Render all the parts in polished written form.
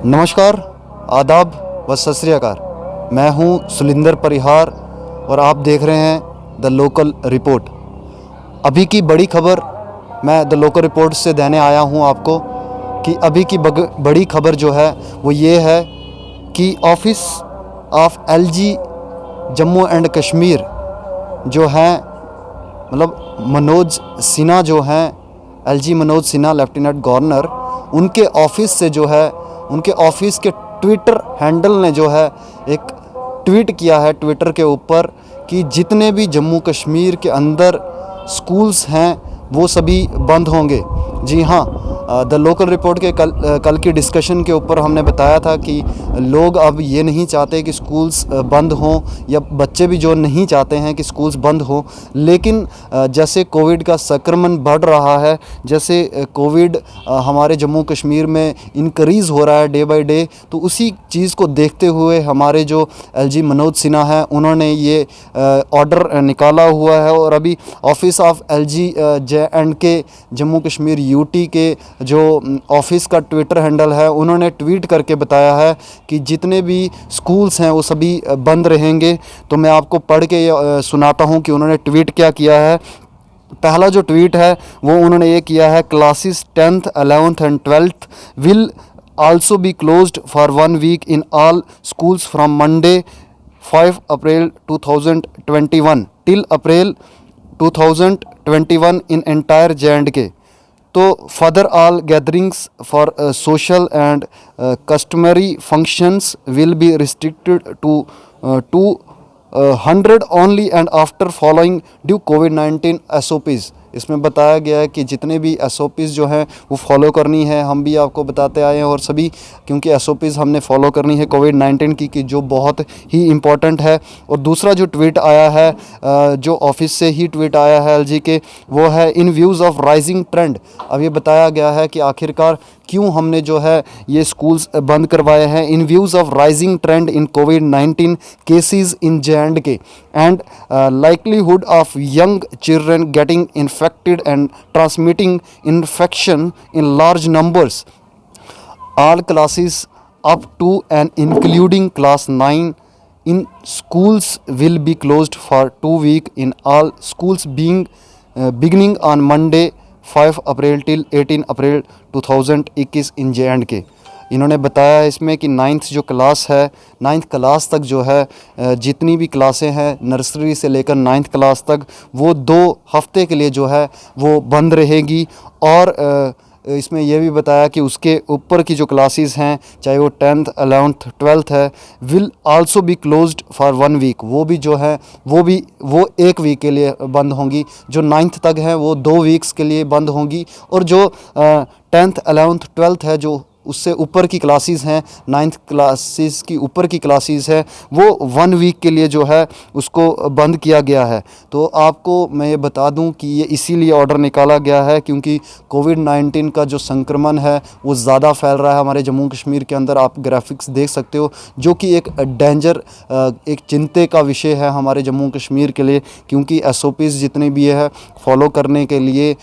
नमस्कार, आदाब व सत श्री अकाल। मैं हूं सुलिंदर परिहार और आप देख रहे हैं द लोकल रिपोर्ट। अभी की बड़ी खबर मैं द लोकल रिपोर्ट से देने आया हूं आपको कि अभी की बड़ी खबर जो है वो ये है कि office of LG Jammu and Kashmir जो हैं मतलब मनोज सिन्हा जो हैं, LG Manoj Sinha lieutenant governor, उनके ऑफिस से जो है उनके ऑफिस के ट्विटर हैंडल ने जो है एक ट्वीट किया है ट्विटर के ऊपर कि जितने भी जम्मू कश्मीर के अंदर स्कूल्स हैं वो सभी बंद होंगे। जी हाँ, द लोकल रिपोर्ट के कल की डिस्कशन के ऊपर हमने बताया था कि लोग अब ये नहीं चाहते कि स्कूल्स बंद हों, या बच्चे भी जो नहीं चाहते हैं कि स्कूल्स बंद हों, लेकिन जैसे कोविड का संक्रमण बढ़ रहा है, जैसे कोविड हमारे जम्मू कश्मीर में इंक्रीज़ हो रहा है डे बाय डे, तो उसी चीज़ को देखते हुए हमारे जो एलजी मनोज सिन्हा हैं उन्होंने ये ऑर्डर निकाला हुआ है। और अभी office of LG J&K Jammu Kashmir UT के जो ऑफिस का ट्विटर हैंडल है, उन्होंने ट्वीट करके बताया है कि जितने भी स्कूल्स हैं वो सभी बंद रहेंगे। तो मैं आपको पढ़ के सुनाता हूं कि उन्होंने ट्वीट क्या किया है। पहला जो ट्वीट है वो उन्होंने ये किया है, classes 10th 11th and 12th will also be closed for 1 week in all schools from Monday 5 April 2021 till April 2021 in entire J&K. तो further all gatherings for social and customary functions will be restricted to 200 only and after following due COVID-19 SOPs। इसमें बताया गया है कि जितने भी SOPs जो हैं वो फॉलो करनी है। हम भी आपको बताते आए हैं और सभी, क्योंकि SOPs हमने फॉलो करनी है कोविड-19 की, कि जो बहुत ही इम्पॉर्टेंट है। और दूसरा जो ट्वीट आया है जो ऑफिस से ही ट्वीट आया है एलजी के, वो है इन व्यूज़ ऑफ राइजिंग ट्रेंड। अब ये बताया गया है कि आखिरकार क्यों हमने जो है ये स्कूल्स बंद करवाए हैं। In views of rising trend in कोविड-19 cases in J&K and likelihood of young children getting infected and transmitting infection in large numbers, all classes up to and including class 9 in schools will be closed for 2 weeks in all schools beginning on Monday 5 April till 18 April 2021 in J&K। इन्होंने बताया इसमें कि 9th जो class है, 9th class तक जो है जितनी भी क्लासें हैं नर्सरी से लेकर 9th क्लास तक, वो 2 हफ्ते के लिए जो है वो बंद रहेगी। और इसमें यह भी बताया कि उसके ऊपर की जो क्लासेस हैं, चाहे वो 10th 11th 12th है, will also be closed for 1 week. वो भी जो है वो 1 वीक के लिए बंद होंगी। जो 9th तक है वो 2 वीक्स के लिए बंद होंगी। और जो 10th 11th 12th है, जो उससे ऊपर की क्लासेस हैं, 9th क्लासेस की ऊपर की क्लासेस है, वो 1 वीक के लिए जो है उसको बंद किया गया है। तो आपको मैं ये बता दूं कि ये इसीलिए ऑर्डर निकाला गया है क्योंकि कोविड-19 का जो संक्रमण है वो ज़्यादा फैल रहा है हमारे जम्मू कश्मीर के अंदर। आप ग्राफिक्स देख सकते हो, जो कि एक डेंजर एक चिंता का विषय है हमारे जम्मू कश्मीर के लिए, क्योंकि SOPs जितने भी है फॉलो करने के लिए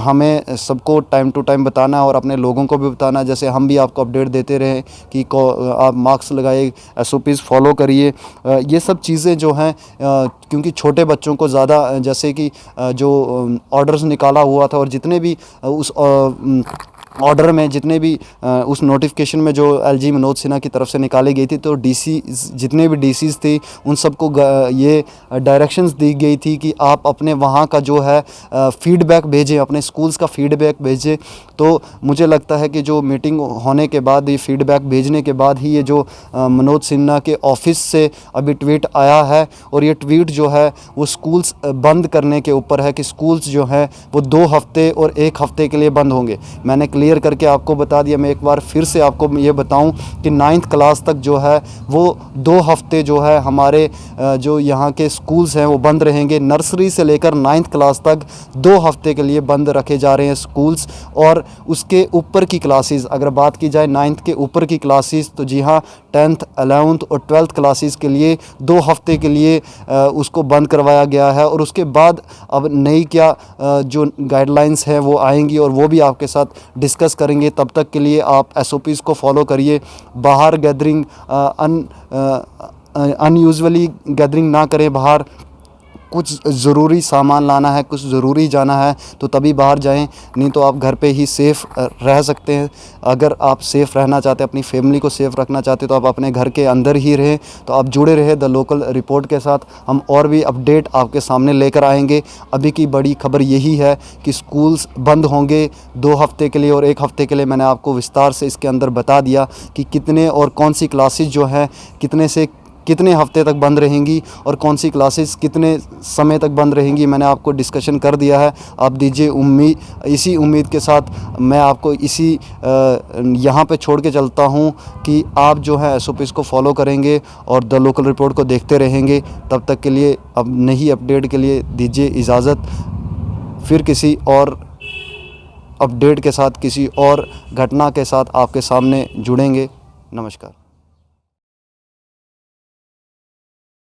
हमें सबको टाइम टू टाइम बताना है और अपने लोगों को भी बताना है। जैसे हम भी आपको अपडेट देते रहे कि आप मास्क लगाइए, SOPs फॉलो करिए। ये सब चीज़ें जो हैं क्योंकि छोटे बच्चों को ज़्यादा, जैसे कि जो ऑर्डर्स निकाला हुआ था और जितने भी उस ऑर्डर में जितने भी उस नोटिफिकेशन में जो एलजी मनोज सिन्हा की तरफ से निकाली गई थी, तो डीसी जितने भी डीसीज़ थे उन सबको ये डायरेक्शंस दी गई थी कि आप अपने वहाँ का जो है फीडबैक भेजें, अपने स्कूल्स का फीडबैक भेजें। तो मुझे लगता है कि जो मीटिंग होने के बाद, ये फीडबैक भेजने के बाद ही ये जो मनोज सिन्हा के ऑफिस से अभी ट्वीट आया है। और ये ट्वीट जो है वो स्कूल्स बंद करने के ऊपर है कि स्कूल्स जो हैं वो 2 हफ्ते और 1 हफ्ते के लिए बंद होंगे। मैंने क्लियर करके आपको बता दिया। मैं एक बार फिर से आपको ये बताऊं कि 9th क्लास तक जो है वो 2 हफ्ते जो है हमारे जो यहाँ के स्कूल्स हैं वो बंद रहेंगे। नर्सरी से लेकर 9th क्लास तक 2 हफ्ते के लिए बंद रखे जा रहे हैं स्कूल्स। और उसके ऊपर की क्लासेस, अगर बात की जाए 9th के ऊपर की क्लासेस, तो जी हाँ 10th 11th और 12th क्लासेस के लिए 2 हफ्ते के लिए उसको बंद करवाया गया है। और उसके बाद अब नई क्या जो गाइडलाइंस हैं वो आएंगी और वो भी आपके साथ डिस्कस करेंगे। तब तक के लिए आप SOPs को फॉलो करिए। बाहर गैदरिंग अनयूजुअली गैदरिंग ना करें। बाहर कुछ ज़रूरी सामान लाना है, कुछ ज़रूरी जाना है तो तभी बाहर जाएं, नहीं तो आप घर पे ही सेफ़ रह सकते हैं। अगर आप सेफ़ रहना चाहते हैं, अपनी फैमिली को सेफ़ रखना चाहते हैं, तो आप अपने घर के अंदर ही रहें। तो आप जुड़े रहे द लोकल रिपोर्ट के साथ। हम और भी अपडेट आपके सामने लेकर आएंगे। अभी की बड़ी खबर यही है कि स्कूल्स बंद होंगे 2 हफ़्ते के लिए और 1 हफ़्ते के लिए। मैंने आपको विस्तार से इसके अंदर बता दिया कि कितने और कौन सी क्लासेस जो हैं कितने से कितने हफ्ते तक बंद रहेंगी और कौन सी क्लासेस कितने समय तक बंद रहेंगी। मैंने आपको डिस्कशन कर दिया है। आप दीजिए उम्मीद। इसी उम्मीद के साथ मैं आपको यहाँ पे छोड़ के चलता हूँ कि आप जो है SOPs को फॉलो करेंगे और द लोकल रिपोर्ट को देखते रहेंगे। तब तक के लिए अब नई अपडेट के लिए दीजिए इजाज़त। फिर किसी और अपडेट के साथ, किसी और घटना के साथ आपके सामने जुड़ेंगे। नमस्कार।